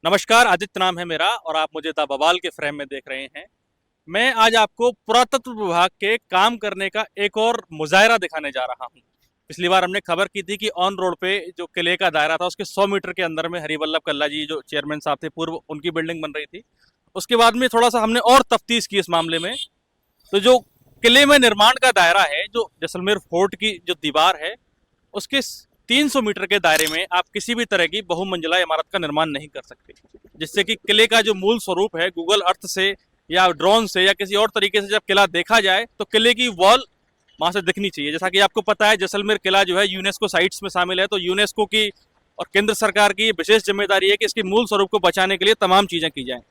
नमस्कार, आदित्य नाम है मेरा और आप मुझे द बवाल के फ्रेम में देख रहे हैं। मैं आज आपको पुरातत्व विभाग के काम करने का एक और मुजाहिरा दिखाने जा रहा हूँ। पिछली बार हमने खबर की थी कि ऑन रोड पे जो किले का दायरा था उसके 100 मीटर के अंदर में हरिवल्लभ कल्ला जी जो चेयरमैन साहब थे पूर्व, उनकी बिल्डिंग बन रही थी। उसके बाद में थोड़ा सा हमने और तफ्तीश की इस मामले में। तो जो किले में निर्माण का दायरा है, जो जैसलमेर फोर्ट की जो दीवार है, उसके 300 मीटर के दायरे में आप किसी भी तरह की बहुमंजिला इमारत का निर्माण नहीं कर सकते, जिससे कि किले का जो मूल स्वरूप है गूगल अर्थ से या ड्रोन से या किसी और तरीके से जब किला देखा जाए तो किले की वॉल वहां से दिखनी चाहिए। जैसा कि आपको पता है जैसलमेर किला जो है यूनेस्को साइट्स में शामिल है, तो यूनेस्को की और केंद्र सरकार की विशेष जिम्मेदारी है कि इसके मूल स्वरूप को बचाने के लिए तमाम चीजें की जाएं।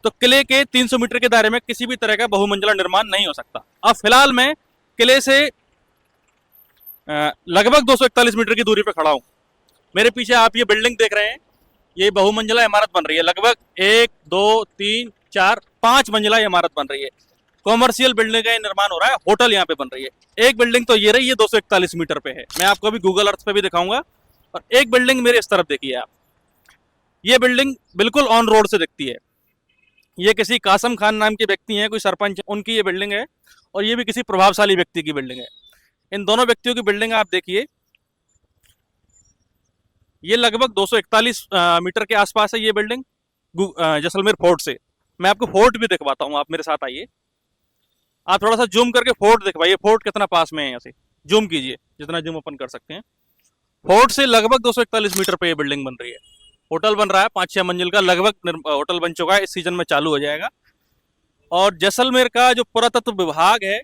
तो किले के 300 मीटर के दायरे में किसी भी तरह का बहुमंजिला निर्माण नहीं हो सकता। अब फिलहाल मैं किले से लगभग 241 मीटर की दूरी पर खड़ा हूँ। मेरे पीछे आप ये बिल्डिंग देख रहे हैं, ये बहुमंजिला इमारत बन रही है। लगभग 1 2 3 4 5 मंजिला इमारत बन रही है। कॉमर्शियल बिल्डिंग का निर्माण हो रहा है, होटल यहाँ पे बन रही है। एक बिल्डिंग तो ये रही, ये 241 मीटर पे है। मैं आपको अभी गूगल अर्थ पे भी दिखाऊंगा। और एक बिल्डिंग मेरे इस तरफ देखिए आप, ये बिल्डिंग बिल्कुल ऑन रोड से दिखती है। ये किसी कासम खान नाम के व्यक्ति हैं, कोई सरपंच, उनकी ये बिल्डिंग है। और ये भी किसी प्रभावशाली व्यक्ति की बिल्डिंग है। इन दोनों व्यक्तियों की बिल्डिंग आप देखिए, ये लगभग 241 मीटर के आसपास है ये बिल्डिंग जैसलमेर फोर्ट से। मैं आपको फोर्ट भी दिखवाता हूँ, आप मेरे साथ आइए। आप थोड़ा सा जूम करके फोर्ट दिखवाइए, फोर्ट कितना पास में है यहाँ से। जूम कीजिए जितना जूम अपन कर सकते हैं। फोर्ट से लगभग 241 मीटर पे ये बिल्डिंग बन रही है। होटल बन रहा है 5-6 मंजिल का, लगभग होटल बन चुका है, इस सीजन में चालू हो जाएगा। और जैसलमेर का जो पुरातत्व विभाग है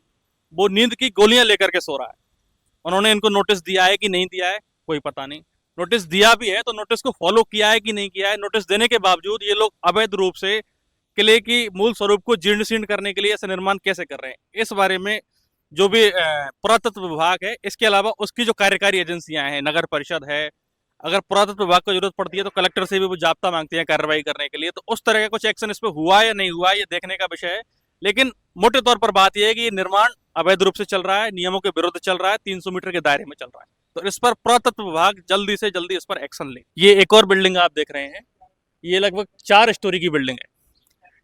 वो नींद की गोलियां लेकर के सो रहा है। उन्होंने इनको नोटिस दिया है कि नहीं दिया है कोई पता नहीं। नोटिस दिया भी है तो नोटिस को फॉलो किया है कि नहीं किया है। नोटिस देने के बावजूद ये लोग अवैध रूप से किले की मूल स्वरूप को जीर्ण शीर्ण करने के लिए ऐसा निर्माण कैसे कर रहे हैं, इस बारे में जो भी पुरातत्व विभाग है, इसके अलावा उसकी जो कार्यकारी एजेंसियां हैं, नगर परिषद है, अगर पुरातत्व विभाग को जरूरत पड़ती है तो कलेक्टर से भी वो जाब्ता मांगते हैं कार्रवाई करने के लिए। तो उस तरह का कुछ एक्शन इस पर हुआ या नहीं हुआ ये देखने का विषय है। लेकिन मोटे तौर पर बात यह है कि ये निर्माण अवैध रूप से चल रहा है, नियमों के विरुद्ध चल रहा है, 300 मीटर के दायरे में चल रहा है। तो इस पर पुरातत्व विभाग जल्दी से जल्दी इस पर एक्शन ले। ये एक और बिल्डिंग आप देख रहे हैं, ये लगभग 4 स्टोरी की बिल्डिंग है।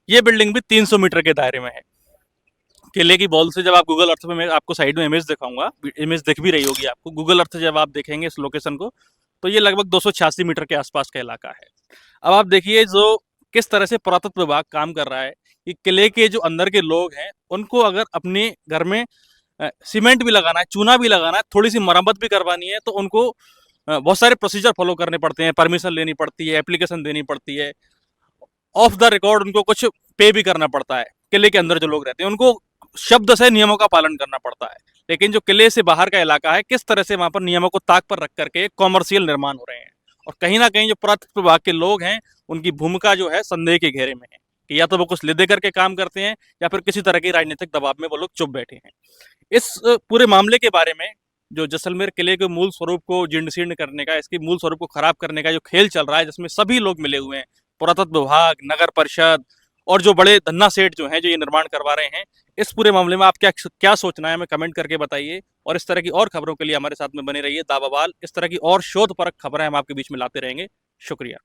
ये बिल्डिंग भी 300 मीटर के दायरे में है। किले की बॉल से जब आप गूगल अर्थ में, मैं आपको साइड में इमेज दिखाऊंगा, इमेज दिख भी रही होगी आपको। गूगल अर्थ जब आप देखेंगे इस लोकेशन को तो ये लगभग 286 मीटर के आसपास का इलाका है। अब आप देखिए जो किस तरह से पुरातत्व विभाग काम कर रहा है कि किले के जो अंदर के लोग हैं उनको अगर अपने घर में सीमेंट भी लगाना है, चूना भी लगाना है, थोड़ी सी मरम्मत भी करवानी है, तो उनको बहुत सारे प्रोसीजर फॉलो करने पड़ते हैं, परमिशन लेनी पड़ती है, एप्लीकेशन देनी पड़ती है, ऑफ द रिकॉर्ड उनको कुछ पे भी करना पड़ता है। किले के अंदर जो लोग रहते हैं उनको शब्द से नियमों का पालन करना पड़ता है। लेकिन जो किले से बाहर का इलाका है, किस तरह से वहां पर नियमों को ताक पर रख करके कॉमर्शियल निर्माण हो रहे हैं। और कहीं ना कहीं जो पुरातत्व विभाग के लोग हैं उनकी भूमिका जो है संदेह के घेरे में है कि या तो वो कुछ ले दे करके काम करते हैं या फिर किसी तरह के राजनीतिक दबाव में वो लोग चुप बैठे हैं। इस पूरे मामले के बारे में, जो जैसलमेर किले के मूल स्वरूप को जीर्ण शीर्ण करने का, इसके मूल स्वरूप को खराब करने का जो खेल चल रहा है, जिसमें सभी लोग मिले हुए हैं, पुरातत्व विभाग, नगर परिषद और जो बड़े धन्ना सेठ जो हैं जो ये निर्माण करवा रहे हैं, इस पूरे मामले में आप क्या क्या सोचना है हमें कमेंट करके बताइए। और इस तरह की और खबरों के लिए हमारे साथ में बने रहिए। दा बवाल, इस तरह की और शोध परक खबरें हम आपके बीच में लाते रहेंगे। शुक्रिया।